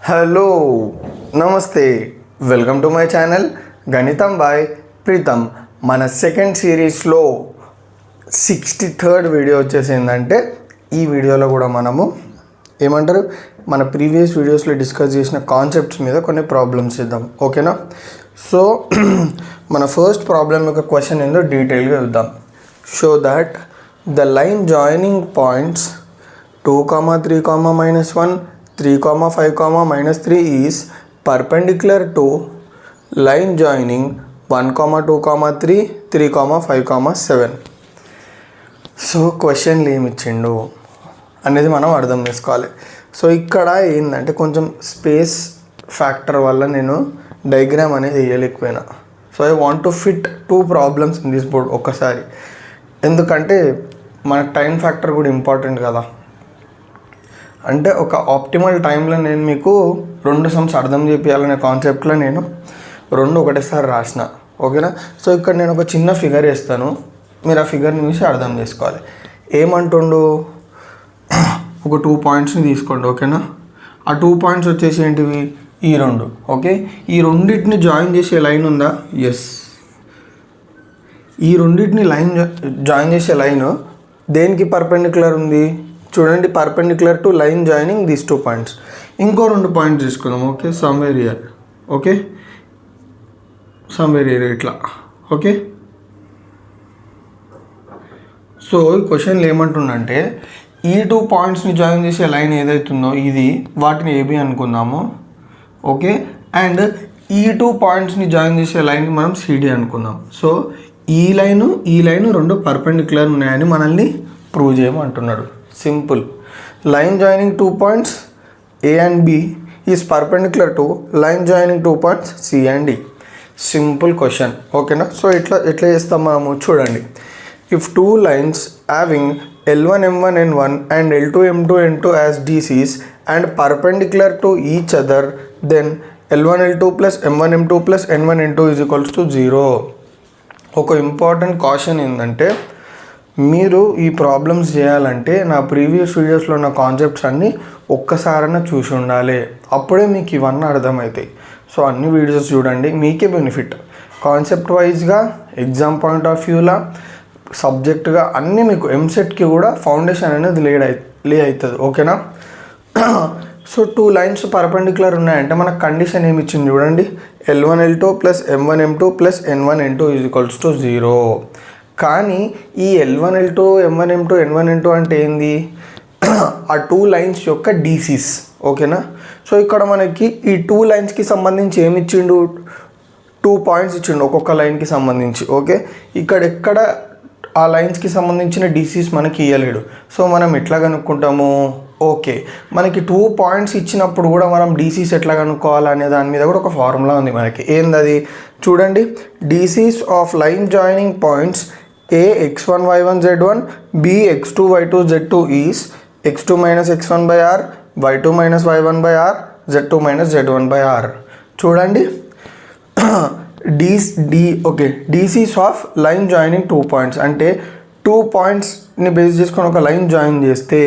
Hello నమస్తే, welcome to my channel గణితం by Pritam. మన సెకండ్ సిరీస్లో 63rd వీడియో వచ్చేసి ఏంటంటే, ఈ వీడియోలో కూడా మనము మన ప్రీవియస్ వీడియోస్లో డిస్కస్ చేసిన కాన్సెప్ట్స్ మీద కొన్ని ప్రాబ్లమ్స్ చేద్దాం. ఓకేనా? సో మన ఫస్ట్ ప్రాబ్లం యొక్క క్వశ్చన్ ఏందో డీటెయిల్గా చూద్దాం. Show that the line joining points 2, 3, -1, 3, 5, -3 is perpendicular to line joining 1, 2, 3, 3, 5, 7. So క్వశ్చన్లు ఏమి ఇచ్చిండు అనేది మనం అర్థం చేసుకోవాలి. సో ఇక్కడ ఏంటంటే కొంచెం స్పేస్ ఫ్యాక్టర్ వల్ల నేను డయాగ్రామ్ అనేది వేయలేకపోయినా. So I want to fit 2 problems in this board ఒక్కసారి. ఎందుకంటే మనకు టైం ఫ్యాక్టర్ కూడా ఇంపార్టెంట్ కదా. అంటే ఒక ఆప్టిమల్ టైంలో నేను మీకు 2 సమ్స్ అర్థం చేయాలనే కాన్సెప్ట్లో నేను 2 ఒకటేసారి రాసిన. ఓకేనా? సో ఇక్కడ నేను ఒక చిన్న ఫిగర్ వేస్తాను, మీరు ఆ ఫిగర్ని చూసి అర్థం చేసుకోవాలి. ఏమంటుండు, ఒక 2 పాయింట్స్ని తీసుకోండి. ఓకేనా? ఆ 2 పాయింట్స్ వచ్చేసి ఏంటివి, ఈ 2. ఓకే, ఈ రెండింటిని జాయిన్ చేసే లైన్ ఉందా? ఎస్. ఈ రెండింటిని జాయిన్ చేసే లైన్ దేనికి పర్పెండిక్యులర్ ఉంది? చూడండి, perpendicular to line joining these 2 points. ఇంకో 2 పాయింట్స్ తీసుకుందాం. Okay, somewhere here. Okay, somewhere here ఇట్లా. ఓకే, సో ఈ క్వశ్చన్లు ఏమంటుందంటే, ఈ 2 పాయింట్స్ని జాయిన్ చేసే లైన్ ఏదైతుందో ఇది, వాటిని ఏబి అనుకుందాము. ఓకే, అండ్ ఈ 2 పాయింట్స్ని జాయిన్ చేసే లైన్ మనం సిడి అనుకుందాం. సో ఈ లైను 2 పర్పెండిక్యులర్ ఉన్నాయని మనల్ని ప్రూవ్ చేయమంటున్నాడు. Simple. Line joining 2 points A and B is perpendicular to line joining 2 points C and D. Simple question. ఓకేనా? సో ఎట్లా చేస్తాం మనము చూడండి. If 2 lines having L1 M1 N1 and L2 M2 N2 as DCs and perpendicular to each other, then L1 L2 plus M1 M2 plus N1 N2 is equals to 0. ఒక important caution ఏంటంటే, మీరు ఈ problems చేయాలంటే నా previous వీడియోస్లో ఉన్న concepts అన్నీ ఒక్కసారైనా చూసి ఉండాలి. అప్పుడే మీకు ఇవన్నీ అర్థమవుతాయి. సో అన్ని వీడియోస్ చూడండి, మీకే బెనిఫిట్. కాన్సెప్ట్ వైజ్గా, ఎగ్జామ్ పాయింట్ ఆఫ్ వ్యూలా, సబ్జెక్ట్గా అన్నీ మీకు ఎంసెట్కి కూడా ఫౌండేషన్ అనేది లే అవుతుంది. ఓకేనా? సో 2 లైన్స్ పర్పెండిక్యులర్ ఉన్నాయంటే మనకు కండిషన్ ఏమి ఇచ్చింది చూడండి. L1 L2 plus M1 M2 plus N1 N2 is equals to 0. కానీ ఈ L1 L2 M1 M2 N1 N2 అంటే ఏంది? ఆ 2 లైన్స్ యొక్క డీసీస్. ఓకేనా? సో ఇక్కడ మనకి ఈ 2 లైన్స్కి సంబంధించి ఏమి ఇచ్చిండు, 2 పాయింట్స్ ఇచ్చిండు ఒక్కొక్క లైన్కి సంబంధించి. ఓకే, ఎక్కడ ఆ లైన్స్కి సంబంధించిన డీసీస్ మనకి ఇవ్వలేడు. సో మనం ఎట్లా కనుక్కుంటాము? ఓకే, మనకి 2 పాయింట్స్ ఇచ్చినప్పుడు కూడా మనం డీసీస్ ఎట్లా కనుక్కోవాలనే దాని మీద కూడా ఒక ఫార్ములా ఉంది మనకి. ఏందది చూడండి. DCs of line joining points A x1 y1 z1 B x2 y2 z2 is x2 minus x1 by r y2 minus y1 by r z2 minus z1 by r. చూడండి, okay, DCs of line joining 2 points అంటే 2 పాయింట్స్ని base చేసుకొని ఒక line join చేస్తే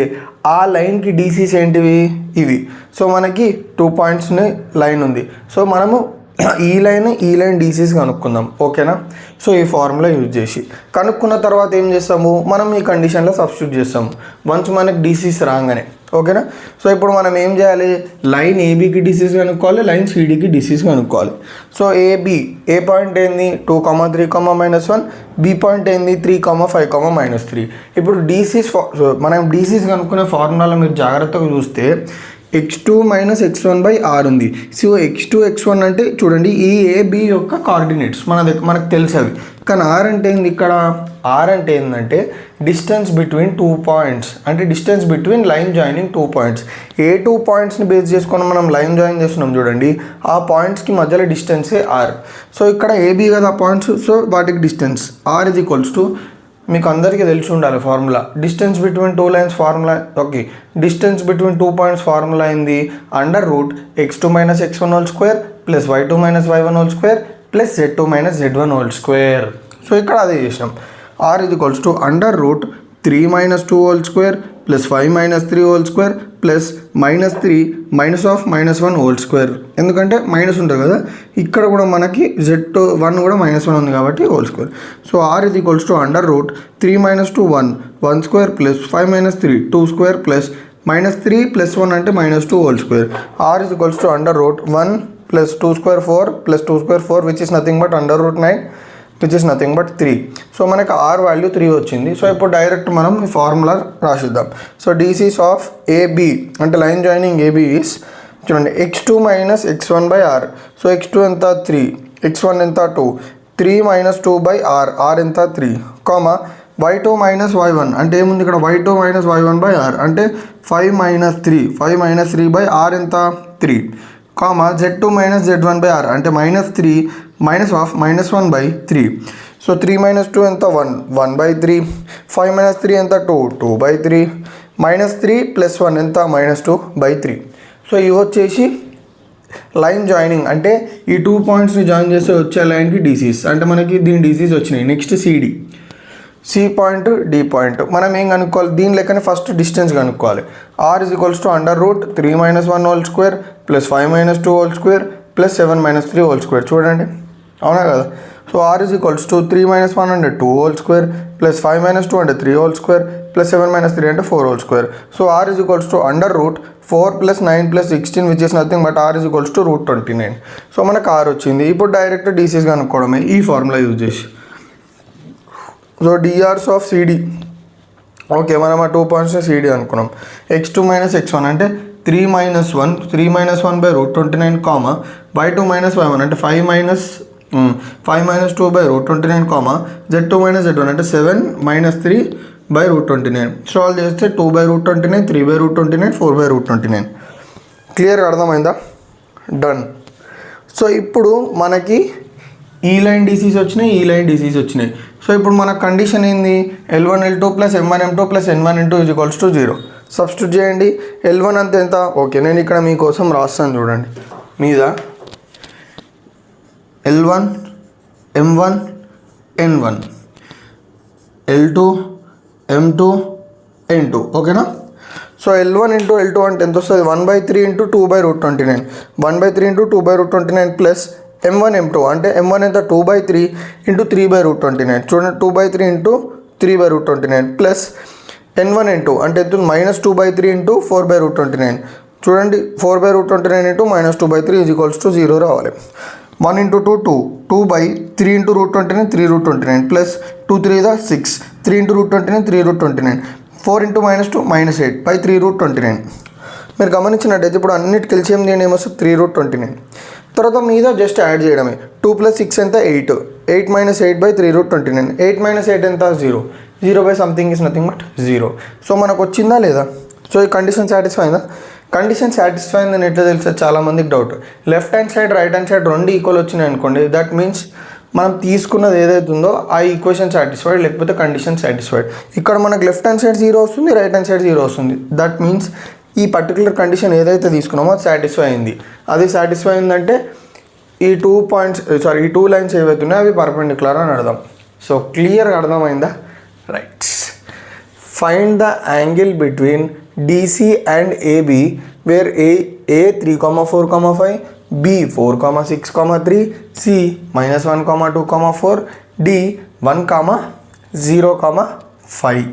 ఆ లైన్కి DCs ఏంటివి? ఇవి. సో మనకి 2 పాయింట్స్ని లైన్ ఉంది. సో మనము ఈ లైన్ డీసీస్ కనుక్కుందాం. ఓకేనా? సో ఈ ఫార్ములా యూజ్ చేసి కనుక్కున్న తర్వాత ఏం చేస్తాము, మనం ఈ కండిషన్లో సబ్స్టిట్యూట్ చేస్తాము వన్స్ మనకి డీసీస్ రాగానే. ఓకేనా? సో ఇప్పుడు మనం ఏం చేయాలి, లైన్ ఏబీకి డీసీస్ కనుక్కోవాలి, లైన్ సిడీకి డీసీస్ కనుక్కోవాలి. సో ఏ పాయింట్ ఏంది 2, 3, -1, బి పాయింట్ ఏంది 3, 5, -3. ఇప్పుడు డీసీస్ మనం డీసీస్ కనుక్కునే ఫార్ములాలో మీరు జాగ్రత్తగా చూస్తే x2 minus x1 by r ఉంది. సో x2 x1 అంటే చూడండి, ఈ ఏబి యొక్క కోఆర్డినేట్స్ మనకు తెలుసు అవి. కానీ ఆర్ అంటే ఏంది? ఇక్కడ ఆర్ అంటే ఏంటంటే డిస్టెన్స్ బిట్వీన్ 2 పాయింట్స్, అంటే distance between line joining 2 points. ఏ 2 పాయింట్స్ని బేస్ చేసుకొని మనం లైన్ జాయిన్ చేస్తున్నాం చూడండి, ఆ పాయింట్స్కి మధ్యలో డిస్టెన్సే ఆర్. సో ఇక్కడ ఏబి కదా పాయింట్స్, సో వాటికి distance R is equals to, మీకు అందరికీ తెలిసి ఉండాలి formula, distance between 2 lines formula. Okay, distance between 2 points formula అయింది √x2 minus x1 whole square plus y2 minus y1 whole square plus z2 minus z1 whole square. So ఇక్కడ అదే చేసాం. r is equals to √3 minus 2 whole square plus 5 minus 3 whole square plus -3 -1 whole square. ఎందుకంటే minus ఉంటుంది కదా, ఇక్కడ కూడా మనకి z1 కూడా -1 ఉంది కాబట్టి whole square. So r is equals to under root 3 - 2 1 square plus 5 - 3 2 square plus -3 + 1 అంటే -2 whole square. r is equals to under root 1 + 2 square 4 + 2 square 4 which is nothing but under root 9 which is nothing but 3. So మనకి r value 3 వచ్చింది. So ఇప్పుడు direct మనం ఈ formula రాసిద్దాం. So DCs of AB అంటే line joining AB is చూడండి x2 - x1/r. So x2 ఎంత 3, x1 ఎంత 2, 3 - 2/r, r ఎంత 3, కామా y2 - y1 అంటే ఏముంది ఇక్కడ y2 - y1/r అంటే 5 - 3/r ఎంత 3, కామా z2 - z1/r అంటే -3 -1/3. సో 3 - 2 ఎంత 1/3, 5 - 3 ఎంత 2/3, -3 + 1 ఎంత -2/3. సో ఇవి వచ్చేసి లైన్ జాయినింగ్ అంటే ఈ 2 పాయింట్స్ని జాయిన్ చేస్తే వచ్చే లైన్కి DCs అంటే మనకి దీని DCs వచ్చినాయి. Next CD, C point D point మనం ఏం కనుక్కోవాలి, దీని లెక్కనే ఫస్ట్ డిస్టెన్స్ కనుక్కోవాలి. r is equals to under root 3 - 1 whole square plus 5 - 2 whole square plus 7 - 3 whole square. చూడండి అవునా కదా. So r is equals to 3 - 1 అంటే 2 హోల్ స్క్వేర్ ప్లస్ 5 - 2 అంటే 3 హోల్ స్క్వేర్ ప్లస్ 7 - 3 అంటే 4 whole square. So r is equals to under root 4 + 9 + 16 which is nothing but r is equals to √29. So మనకు r వచ్చింది. ఇప్పుడు direct DCs కనుక్కోవడమే ఈ formula use చేసి. So DRs of CD okay మనం ఆ 2 పాయింట్స్ని CD అనుకున్నాం. x2 - x1 అంటే 3 - 1/√29 కామా y2 - y1 అంటే 5 - 2/√29 కామా z2 - z1 అంటే 7 - 3/√29. సాల్వ్ చేస్తే 2/√29 3/√29 4/√29. క్లియర్గా అర్థమైందా? డన్. సో ఇప్పుడు మనకి ఈ లైన్ DCs వచ్చినాయి, ఈ లైన్ DCs వచ్చినాయి. సో ఇప్పుడు మన కండిషన్ ఏంది, L1 L2 + M1 M2 + N1 N2 = 0. Substitute చేయండి. L1 అంత ఎంత, ఓకే నేను ఇక్కడ మీకోసం రాస్తాను చూడండి మీద L1 M1 N1 L2 M2 N2 ఓకేనా. సో L1 × L2 అంటే ఎంత వస్తుంది, 1/3 × 2/√29 1/3 × 2/√29 ప్లస్ M1 M2 అంటే M1 ఎంత 2/3 × 3/√29 చూడండి 2/3 × 3/√29 ప్లస్ N1 N2 అంటే ఎంత -2/3 × 4/√29 చూడండి 4/√29 × -2/3 = 0 రావాలి. 1 × 2 2 2/3 × √29 3/29 ప్లస్ 2 3 6 3 × √29 3/29 4 × -2 -8/3/√29. మీరు గమనించినట్టయితే ఇప్పుడు అన్నిటికి LCM ఏమొస్తుంది 3/29. తర్వాత మీద జస్ట్ యాడ్ చేయడమే 2 + 6 ఎంత 8 8 - 8/3/29 8 - 8 ఎంత 0 0/something is nothing but 0. So మనకు వచ్చిందా లేదా, సో ఈ కండిషన్ సాటిస్ఫై అయిందా. కండిషన్ సాటిస్ఫై అయిందని ఎట్లా తెలుస్తుంది చాలామందికి doubt. Left hand side right hand side రెండు ఈక్వల్ వచ్చినాయి అనుకోండి, దట్ మీన్స్ మనం తీసుకున్నది ఏదైతే ఉందో ఆ ఈక్వేషన్ సాటిస్ఫైడ్ లేకపోతే కండిషన్ సాటిస్ఫైడ్. ఇక్కడ మనకు లెఫ్ట్ హ్యాండ్ సైడ్ 0 వస్తుంది, రైట్ హ్యాండ్ సైడ్ 0 వస్తుంది. దట్ మీన్స్ ఈ పర్టికులర్ కండిషన్ ఏదైతే తీసుకున్నామో అది సాటిస్ఫై అయింది. అది సాటిస్ఫై అయిందంటే ఈ 2 పాయింట్స్ ఈ 2 లైన్స్ ఏవైతే ఉన్నాయో అవి పర్పెండిక్యులర్ అని అర్థం. సో క్లియర్గా అర్థమైందా? Right. Find the angle between DC and AB where A 3,4,5 B 4,6,3 C -1,2,4 D 1,0,5.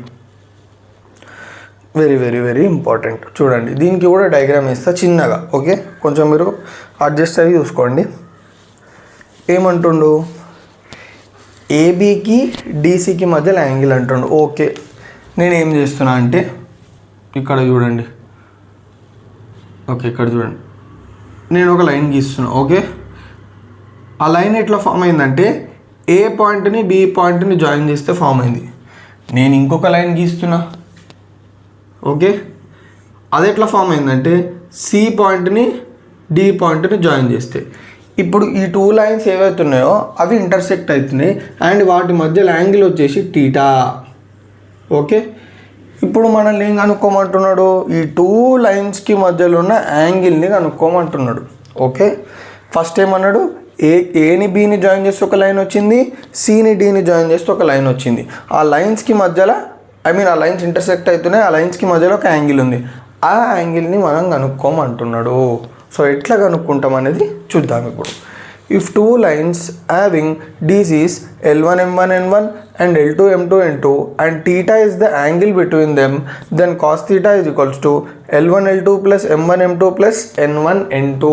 Very very very important. చూడండి దీనికి కూడా డయాగ్రామ్ వేస్తా చిన్నగా, ఓకే కొంచెం మీరు అడ్జస్ట్ అయ్యి చూసుకోండి. ఏమంటుండు, ఏబీకి డీసీకి మధ్యలో యాంగిల్ అంటుండు. ఓకే నేను ఏం చేస్తున్నా అంటే ఇక్కడ చూడండి, ఓకే ఇక్కడ చూడండి నేను ఒక లైన్ గీస్తున్నా. ఓకే ఆ లైన్ ఎట్లా ఫామ్ అయిందంటే ఏ పాయింట్ని బి పాయింట్ని జాయిన్ చేస్తే ఫామ్ అయింది. నేను ఇంకొక లైన్ గీస్తున్నా. ఓకే అది ఎట్లా ఫామ్ అయిందంటే సి పాయింట్ని డి పాయింట్ని జాయిన్ చేస్తే. ఇప్పుడు ఈ 2 లైన్స్ ఏవైతే ఉన్నాయో అవి ఇంటర్సెక్ట్ అవుతున్నాయి అండ్ వాటి మధ్యలో యాంగిల్ వచ్చేసి టీటా. ఓకే ఇప్పుడు మనల్ని ఏం కనుక్కోమంటున్నాడు, ఈ 2 లైన్స్కి మధ్యలో ఉన్న యాంగిల్ని కనుక్కోమంటున్నాడు. ఓకే ఫస్ట్ ఏమన్నాడు, ఏని బీని జాయిన్ చేస్తే ఒక లైన్ వచ్చింది, సిని డీని జాయిన్ చేస్తే ఒక లైన్ వచ్చింది. ఆ లైన్స్కి మధ్యలో ఆ లైన్స్ ఇంటర్సెక్ట్ అవుతున్నాయి, ఆ లైన్స్కి మధ్యలో ఒక యాంగిల్ ఉంది, ఆ యాంగిల్ని మనం కనుక్కోమంటున్నాడు. సో ఎట్లా కనుక్కుంటాం అనేది చూద్దాం ఇప్పుడు. If two lines having DCs L1 M1 N1 and L2 M2 N2 and theta is the angle between them, then cos theta is equals to L1 L2 plus M1 M2 plus N1 N2.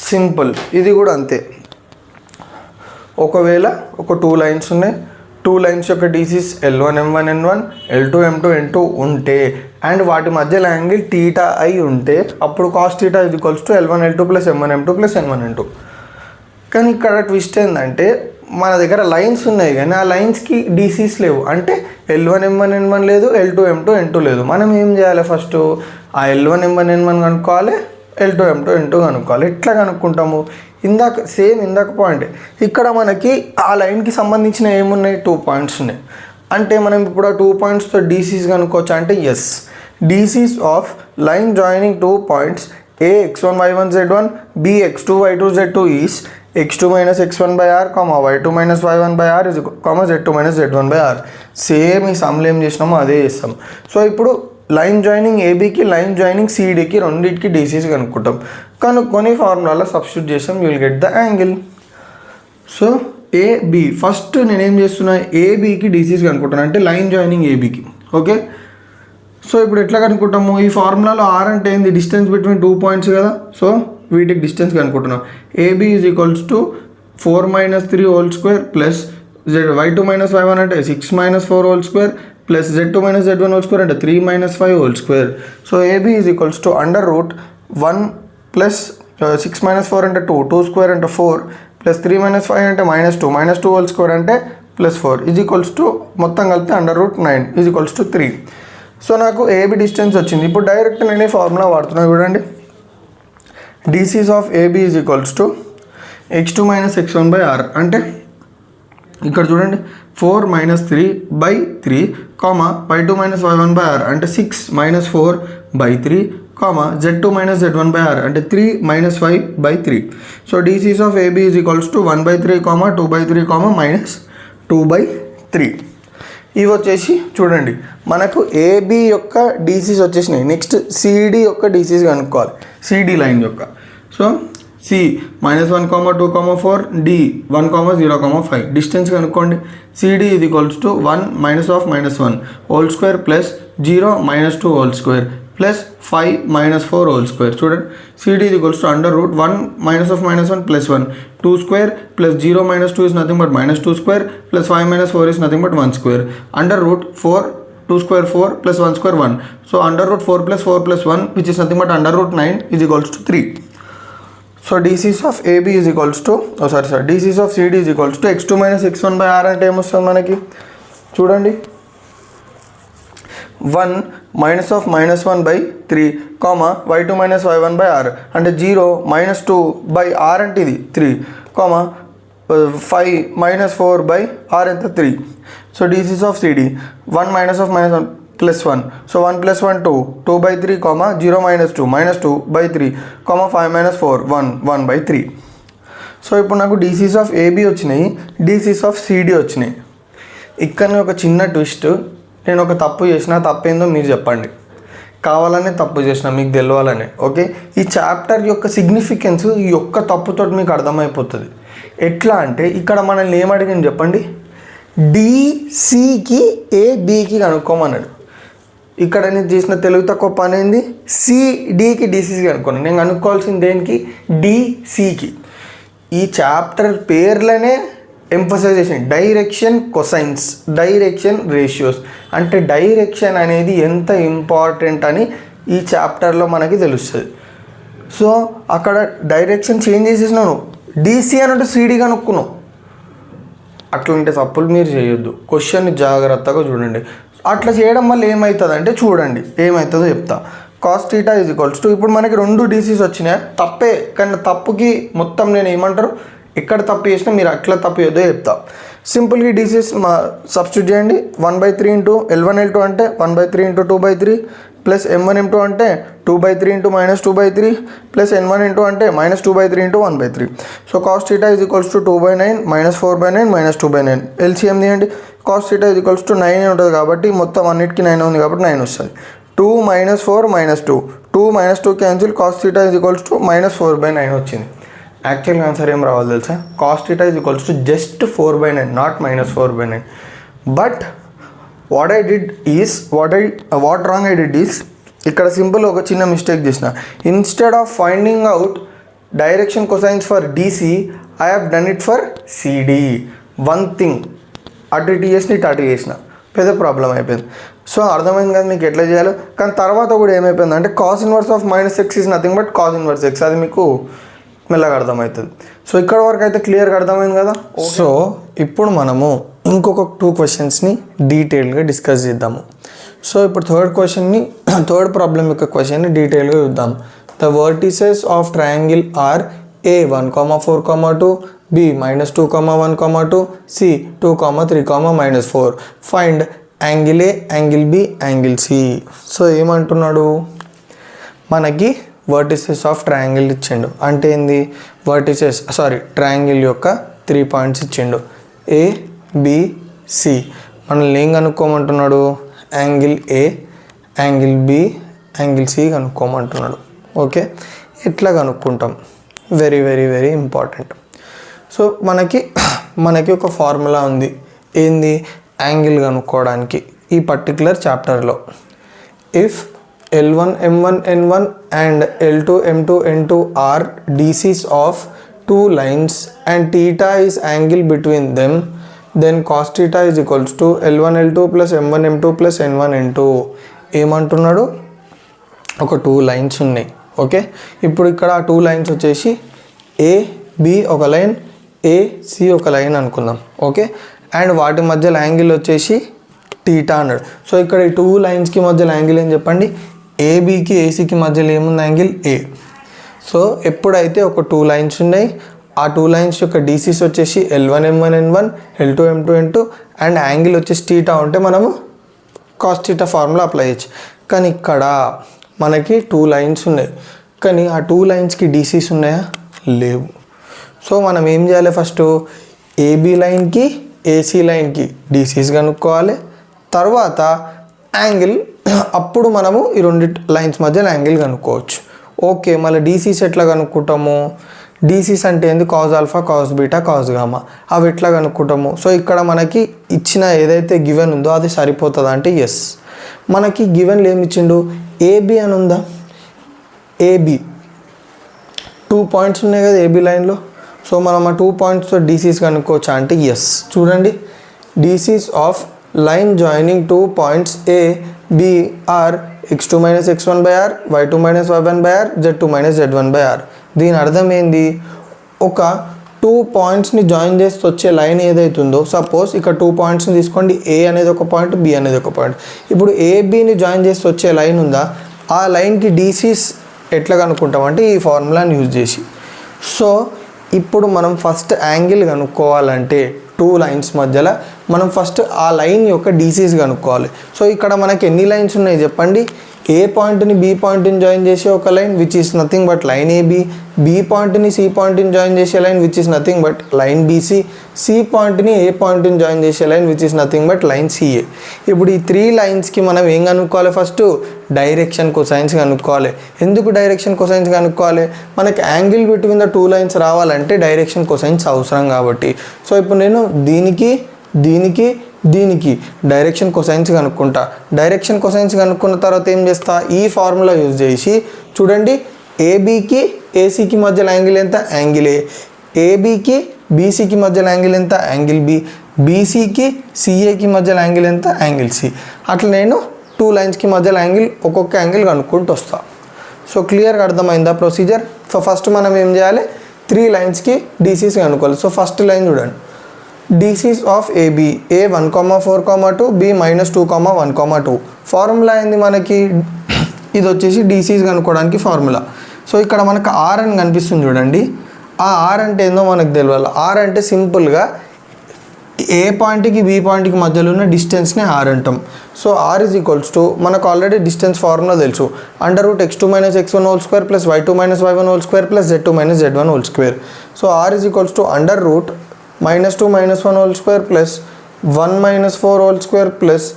Simple. ఇది కూడా అంతే. ఒకవేళ ఒక two lines ఉన్నాయి, two lines యొక్క DCs L1 M1 N1 L2 M2 N2 ఉంటే and వాటి మధ్యలో యాంగిల్ థీటా అయి ఉంటే అప్పుడు cos theta is equals to L1 L2 plus M1 M2 plus N1 N2. కానీ ఇక్కడ ట్విస్ట్ ఏంటంటే మన దగ్గర లైన్స్ ఉన్నాయి కానీ ఆ లైన్స్కి DCs లేవు, అంటే L1 M1 N1 లేదు, L2 M2 N2 లేదు. మనం ఏం చేయాలి? ఫస్ట్ ఆ L1 M1 N1 కనుక్కోవాలి, L2 M2 N2 కనుక్కోవాలి. ఎట్లా కనుక్కుంటాము? ఇందాక పాయింట్. ఇక్కడ మనకి ఆ లైన్కి సంబంధించిన ఏమున్నాయి? 2 పాయింట్స్ ఉన్నాయి. అంటే మనం ఇప్పుడు ఆ 2 పాయింట్స్తో DCs కనుక్కోవచ్చు అంటే yes. DCs of line joining 2 points A x1 y1 z1 B x2 y2 z2 is x2 minus x1 by r, y2 minus y1 by r is z2 minus z1 by r. Same ఈ సమ్లో ఏం చేసినామో అదే చేస్తాం. So ఇప్పుడు line joining ఏబీకి, line joining సిడీకి రెండింటికి DCs కనుక్కుంటాం. కనుక్కొని ఫార్ములాలో సబ్స్టిట్యూట్ చేస్తాం, you will get the angle. So AB first నేనేం చేస్తున్నా, ఏబీకి DCs కనుక్కుంటాను, అంటే లైన్ జాయినింగ్ ఏబీకి. ఓకే, సో ఇప్పుడు ఎట్లా కనుక్కుంటాము? ఈ ఫార్ములాలో ఆర్ అంటే ఏంది? డిస్టెన్స్ బిట్వీన్ 2 పాయింట్స్ కదా. సో వీటికి డిస్టెన్స్ కనుక్కుంటున్నాం. AB is equals to 4 minus 3 whole square plus y2 minus y1 అంటే 6 minus 4 whole square plus z2 minus z1 whole square అంటే 3 minus 5 whole square. So AB is equals to under root 1 plus 6 minus 4 అంటే 2 square అంటే 4 plus 3 minus 5 అంటే -2 -2 whole square అంటే plus 4 is equals to మొత్తం కలిపితే under root 9 is equals to 3. So నాకు AB distance వచ్చింది. ఇప్పుడు డైరెక్ట్ నేను ఈ ఫార్ములా వాడుతున్నాను చూడండి. DCs of AB is equals to x2 minus x1 by r, అంటే ఇక్కడ చూడండి 4 minus 3 by 3, y2 minus y1 by r అంటే 6 minus 4 by 3, z2 minus z1 by r అంటే 3 minus 5 by 3. So DCs of AB is equals to 1 by 3, 2 by 3, minus 2 by 3. ఇవి వచ్చేసి చూడండి మనకు AB యొక్క DCs వచ్చేసినాయి. నెక్స్ట్ సిడి యొక్క DCs కనుక్కోవాలి, సిడి లైన్ యొక్క. సో సి -1, 2, 4 డి 1, 0, 5 డిస్టెన్స్ కనుక్కోండి. సిడి ఇది equals to 1 minus of -1 whole square plus 0 -2 whole square plus 5 -4 whole square. చూడండి సిడి ఇది equals to under root 1 minus of -1 plus 1 2 square plus 0 minus 2 is nothing but -2 square plus 5 minus 4 is nothing but 1 square. Under root 4 2 square 4 plus 1 square 1. So under root 4 plus 4 plus 1 which is nothing but under root 9 is equals to 3. So DCs of AB is equals to DCs of CD is equals to x2 minus x1 by r అంటే ఏమొస్తుంది మనకి? చూడండి 1 minus of -1 by 3, y2 minus y1 by r అంటే 0 -2 by r అంటే ఇది 3, 5 minus 4 by r ఎంత 3. So DCs of CD 1 minus of -1 plus 1, so 1 plus 1 2 by 3, 0 minus 2 by 3, 5 minus 4 1 by 3. So ఇప్పుడు నాకు DCs ఆఫ్ ఏబీ వచ్చినాయి, DCs of CD వచ్చినాయి. ఇక్కడ ఒక చిన్న ట్విస్ట్, నేను ఒక తప్పు చేసిన, తప్పేందో మీరు చెప్పండి. కావాలనే తప్పు చేసిన, మీకు తెలియాలనే. ఓకే, ఈ చాప్టర్ యొక్క సిగ్నిఫికెన్స్ ఈ ఒక్క తప్పుతో మీకు అర్థమైపోతుంది. ఎట్లా అంటే ఇక్కడ మనల్ని ఏమడిగింది చెప్పండి, డిసికి ఏబీకి కనుక్కోమన్నాడు. ఇక్కడ నేను చేసిన తెలుగు తక్కువ పని ఏంది, సిడికి DCs కనుక్కున్నాను. నేను కనుక్కోవాల్సింది దేనికి, డిసికి. ఈ చాప్టర్ పేర్లనే emphasization, direction cosines, direction ratios, అంటే డైరెక్షన్ అనేది ఎంత ఇంపార్టెంట్ అని ఈ చాప్టర్లో మనకి తెలుస్తుంది. సో అక్కడ డైరెక్షన్ చేంజ్ చేసేసినాను, DC అని సిడి కనుక్కున్నావు. అట్లాంటి తప్పులు మీరు చేయొద్దు, క్వశ్చన్ని జాగ్రత్తగా చూడండి. అట్లా చేయడం వల్ల ఏమవుతుంది అంటే చూడండి ఏమవుతుందో చెప్తా. Cos theta is equals to, ఇప్పుడు మనకి 2 DCs వచ్చినాయి, తప్పే. కానీ తప్పుకి మొత్తం నేను ఏమంటారు, ఎక్కడ తప్పు చేసినా మీరు అట్లా తప్పు ఏదో చెప్తా. సింపుల్గా డీసీస్ సబ్స్టిట్యూట్ చేయండి. 1/3 ఇంటూ L1 L2 అంటే 1/3 ఇంటూ 2/3 ప్లస్ M1 M2 అంటే 2/3 ఇంటూ -2/3 ప్లస్ N1 N2 అంటే -2/3 into 1/3. So cos theta is equals to 2/9 -4/9 -2/9. LCM తీయండి. Cos theta is equals to 9 ఉంటుంది కాబట్టి మొత్తం అన్నిటికీ 9 ఉంది కాబట్టి 9 వస్తుంది. 2 - 4 - 2 2 - 2 cancel. Cos theta is equals to -4/9 వచ్చింది. యాక్చువల్గా ఆన్సర్ ఏం రావాలి తెలుసా? Cos theta is equals to just 4/9 not -4/9. But what wrong I did is ఇక్కడ సింపుల్ ఒక చిన్న మిస్టేక్ చేసిన. Instead of finding out direction cosines for DC I have done it for CD. One thing అటు ఇటు చేసిన ఇటు అటు చేసిన పెద్ద ప్రాబ్లం అయిపోయింది. సో అర్థమైంది కదా మీకు ఎట్లా చేయాలో. కానీ తర్వాత కూడా ఏమైపోయింది అంటే cos inverse of -x is nothing but cos inverse x. అది మీకు మెల్లగా అర్థమవుతుంది. సో ఇక్కడ వరకు అయితే క్లియర్గా అర్థమైంది కదా. సో ఇప్పుడు మనము ఇంకొక 2 క్వశ్చన్స్ని డీటెయిల్గా డిస్కస్ చేద్దాము. సో ఇప్పుడు థర్డ్ ప్రాబ్లం యొక్క క్వశ్చన్ని డీటెయిల్గా చూద్దాం. The vertices of triangle are A 1,4,2 B -2, 1,2 C 2, 3, -4. Find angle A, angle B, angle C. So ఏమంటున్నాడు, మనకి వర్టిసెస్ ఆఫ్ ట్రయాంగిల్ ఇచ్చిండు. అంటే ఏంది, ట్రయాంగిల్ యొక్క 3 పాయింట్స్ ఇచ్చిండు A B C. మనల్ని ఏం కనుక్కోమంటున్నాడు, angle A, angle B, angle C కనుక్కోమంటున్నాడు. ఓకే, ఎట్లా కనుక్కుంటాం, very very very important. So మనకి ఒక ఫార్ములా ఉంది, ఏంది, యాంగిల్ కనుక్కోవడానికి ఈ పర్టికులర్ చాప్టర్లో. If L1 M1 N1 and L2 M2 N2 are DCs of 2 lines and theta is angle between them, then cos theta is equals to L1 L2 plus M1 M2 plus N1 N2. ఏమంటున్నాడు, ఒక 2 lines ఉన్నాయి. Okay, ఇప్పుడు ఇక్కడ ఆ 2 lines వచ్చేసి A B ఒక line, A C ఒక line అనుకుందాం. ఓకే, అండ్ వాటి మధ్యలో యాంగిల్ వచ్చేసి టీటా అన్నాడు. సో ఇక్కడ ఈ 2 లైన్స్కి మధ్యలో యాంగిల్ ఏం చెప్పండి, ఏబీకి ఏసీకి మధ్యలో ఏముంది, యాంగిల్ ఏ. సో ఎప్పుడైతే ఒక 2 లైన్స్ ఉన్నాయి, ఆ 2 లైన్స్ యొక్క డీసీస్ వచ్చేసి L1 M1 N1 L2 M2 N2 and angle వచ్చేసి టీటా ఉంటే మనము కాస్ టీటా ఫార్ములా అప్లై చేయొచ్చు. కానీ ఇక్కడ మనకి 2 లైన్స్ ఉన్నాయి, కానీ ఆ 2 లైన్స్కి డీసీస్ ఉన్నాయా, లేవు. సో మనం ఏం చేయాలి, ఫస్ట్ ఏబీ లైన్కి ఏసీ లైన్కి డీసీస్ కనుక్కోవాలి, తర్వాత యాంగిల్, అప్పుడు మనము ఈ 2 లైన్స్ మధ్యలో యాంగిల్ కనుక్కోవచ్చు. ఓకే, మళ్ళీ డీసీస్ ఎట్లా కనుక్కుంటాము, డీసీస్ అంటే ఏంది, cause alpha, cause beta, cause gamma, అవి ఎట్లా కనుక్కుంటాము. సో ఇక్కడ మనకి ఇచ్చిన ఏదైతే గివెన్ ఉందో అది సరిపోతుందా అంటే ఎస్. మనకి గివెన్లు ఏమి ఇచ్చిండు, ఏబి అని ఉందా, ఏబి 2 పాయింట్స్ ఉన్నాయి కదా ఏబీ లైన్లో. సో మనం ఆ 2 పాయింట్స్తో డీసీస్ కనుక్కోవచ్చా అంటే ఎస్. చూడండి, DCs of line joining 2 points A B are x2 - x1/r, y2 - y1/r, z2 - z1/r. దీని అర్థం ఏంది, ఒక 2 పాయింట్స్ని జాయిన్ చేసి వచ్చే లైన్ ఏదైతుందో, సపోజ్ ఇక్కడ 2 పాయింట్స్ని తీసుకోండి, A అనేది ఒక పాయింట్, B అనేది ఒక పాయింట్. ఇప్పుడు ABని జాయిన్ చేసి వచ్చే లైన్ ఉందా, ఆ లైన్కి డీసీస్ ఎట్లా కనుక్కుంటామంటే ఈ ఫార్ములాని యూజ్ చేసి. సో ఇప్పుడు మనం ఫస్ట్ యాంగిల్ కనుక్కోవాలంటే 2 లైన్స్ మధ్యలో మనం ఫస్ట్ ఆ లైన్ యొక్క డీసీస్ కనుక్కోవాలి. సో ఇక్కడ మనకి ఎన్ని లైన్స్ ఉన్నాయి చెప్పండి, ఏ పాయింట్ని బి పాయింట్ని జాయిన్ చేసే ఒక line which is nothing but line AB, B పాయింట్ని సి పాయింట్ని జాయిన్ చేసే line which is nothing but line BC, C పాయింట్ని ఏ పాయింట్ని జాయిన్ చేసే line which is nothing but line CA. ఇప్పుడు ఈ 3 లైన్స్కి మనం ఏం కనుక్కోవాలి, ఫస్ట్ డైరెక్షన్ కొసైన్స్ కనుక్కోవాలి. ఎందుకు డైరెక్షన్ కొసైన్స్ కనుక్కోవాలి, మనకి యాంగిల్ బిట్వీన్ ద 2 లైన్స్ రావాలంటే డైరెక్షన్ కొసైన్స్ అవసరం కాబట్టి. సో ఇప్పుడు నేను దీనికి డైరెక్షన్ కొసైన్స్ కనుక్కుంటా. డైరెక్షన్ కొసైన్స్ కనుక్కున్న తర్వాత ఏం చేస్తా, ఈ ఫార్ములా యూజ్ చేసి చూడండి, ఏబీకి ఏసీకి మధ్యలో యాంగిల్ ఎంత, యాంగిల్ ఏ, ఏబీకి బీసీకి మధ్యలో యాంగిల్ ఎంత, యాంగిల్ బి, బీసీకి సిఏకి మధ్యలో యాంగిల్ ఎంత, యాంగిల్ సి. అట్లా నేను 2 లైన్స్కి మధ్యలో యాంగిల్ ఒక్కొక్క యాంగిల్ కనుక్కుంటూ వస్తా. సో క్లియర్గా అర్థమైందా ప్రొసీజర్. సో ఫస్ట్ మనం ఏం చేయాలి, 3 లైన్స్కి డీసీస్ కనుక్కోవాలి. సో ఫస్ట్ లైన్ చూడండి, DCs of AB A 1,4,2 B -2, 1,2. Formula ఏంది మనకి, ఇది వచ్చేసి డీసీస్ కనుక్కోవడానికి ఫార్ములా. సో ఇక్కడ మనకు ఆర్ అని కనిపిస్తుంది చూడండి, ఆ ఆర్ అంటే ఏందో మనకు తెలియాలి. ఆర్ అంటే సింపుల్గా ఏ పాయింట్కి బి పాయింట్కి మధ్యలో ఉన్న డిస్టెన్స్ని ఆర్ అంటాం. So r is equals to మనకు ఆల్రెడీ డిస్టెన్స్ ఫార్ములా తెలుసు, √(x2 - x1) whole square plus y2 - y1 whole square plus z2 - z1 whole square. So r is equals to √(-2 - 1) whole square plus 1 - 4 whole square plus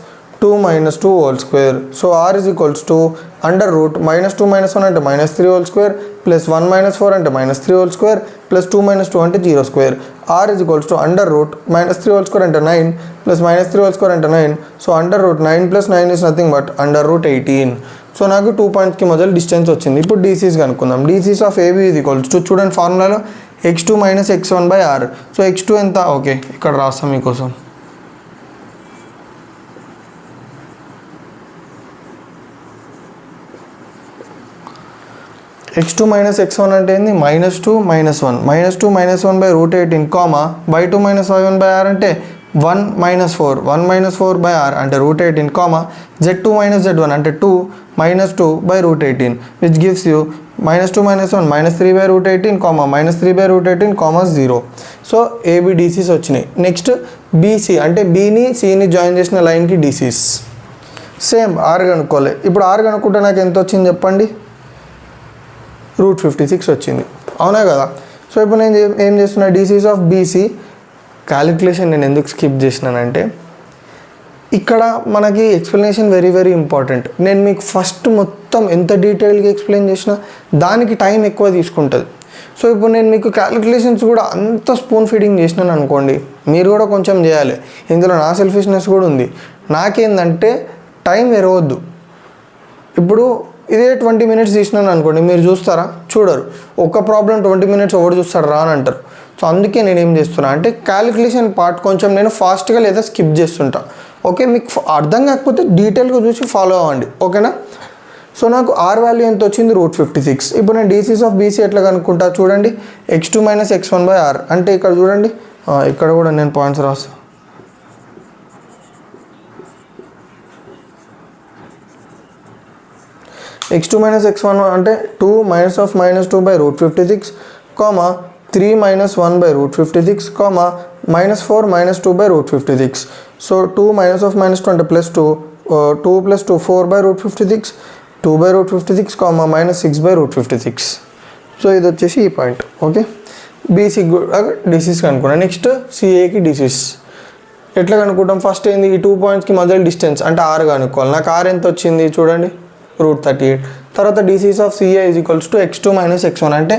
2 - 2 whole square. So r is equals to √(-2 - 1) అంటే -3 whole square plus 1 - 4 అంటే -3 whole square plus 2 - 2 అంటే 0 square. R is equals to √(-3 whole square అంటే 9 plus -3 whole square అంటే 9. So √9 + 9 is nothing but √18. So నాకు 2 పాయింట్స్కి మధ్య distance వచ్చింది. ఇప్పుడు డీసీస్ కనుక్కుందాం. DCs of AB is equals to చూడండి ఫార్ములాలో x2 - x1/r. సో x2 ఎంత? ఓకే ఇక్కడ రాస్తాం మీకోసం. x2 - x1 అంటే ఏంది? -2 - 1 -2 - 1/√18 కామా y2 - y1/r అంటే 1 - 4 1 - 4/r అంటే √18 కామా z2 - z1 అంటే 2 - 2/√18 which gives you -2 - 1 -3/√18 comma -3/√18 comma 0. So AB DCs వచ్చినాయి. నెక్స్ట్ బీసీ అంటే బీని సిని జాయిన్ చేసిన లైన్కి డీసీస్ సేమ్ ఆర్ కనుక్కోవాలి. ఇప్పుడు ఆర్ కనుక్కుంటే నాకు ఎంత వచ్చింది చెప్పండి? √56 వచ్చింది, అవునా కదా? సో ఇప్పుడు నేను ఏం చేస్తున్నా, డీసీస్ ఆఫ్ బీసీ క్యాలిక్యులేషన్ నేను ఎందుకు స్కిప్ చేసినానంటే ఇక్కడ మనకి ఎక్స్ప్లెనేషన్ వెరీ ఇంపార్టెంట్. నేను మీకు ఫస్ట్ మొత్తం ఎంత డీటెయిల్గా ఎక్స్ప్లెయిన్ చేసినా దానికి టైం ఎక్కువ తీసుకుంటుంది. సో ఇప్పుడు నేను మీకు క్యాలిక్యులేషన్స్ కూడా అంత స్పూన్ ఫీడింగ్ చేసినాను అనుకోండి, మీరు కూడా కొంచెం చేయాలి. ఇందులో నా సెల్ఫిష్నెస్ కూడా ఉంది. నాకేందంటే టైం ఎరవద్దు. ఇప్పుడు ఇదే 20 మినిట్స్ తీసినాను అనుకోండి, మీరు చూస్తారా? చూడరు. ఒక్క ప్రాబ్లం 20 మినిట్స్ ఎవరు చూస్తాడు రా అని అంటారు. సో అందుకే నేను ఏం చేస్తున్నా అంటే క్యాలిక్యులేషన్ పార్ట్ కొంచెం నేను ఫాస్ట్గా లేదా స్కిప్ చేస్తుంటా. ఓకే, మీకు అర్థం కాకపోతే డీటెయిల్గా చూసి ఫాలో అవ్వండి, ఓకేనా? సో నాకు ఆర్ వాల్యూ ఎంత వచ్చింది? √56. ఇప్పుడు నేను డీసీస్ ఆఫ్ బీసీ ఎట్లా కనుక్కుంటా చూడండి. x2 - x1/r అంటే ఇక్కడ చూడండి, ఇక్కడ కూడా నేను పాయింట్స్ రాస్తాను. x2 - x1 అంటే 2 - (-2/√56) కామా 3 - 1/√56 కామా -4 - 2/√56. సో 2 - (-2) అంటే +2 2 + 2 4/√56 2/√56 కామా -6/√56. సో ఇది వచ్చేసి ఈ పాయింట్. ఓకే, బీసీ డిసీస్ కనుక్కున్నాం. నెక్స్ట్ సిఏకి డిసీస్ ఎట్లా కనుక్కుంటాం? ఫస్ట్ ఏంది, ఈ 2 పాయింట్స్కి మధ్య డిస్టెన్స్ అంటే ఆర్ కనుక్కోవాలి. నాకు ఆర్ ఎంత వచ్చింది చూడండి, √38. తర్వాత DCs of CA is equals to x2 - x1 అంటే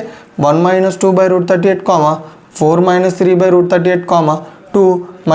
1 - 2/√38 కామా 4 - 3/√38 కామా 2 -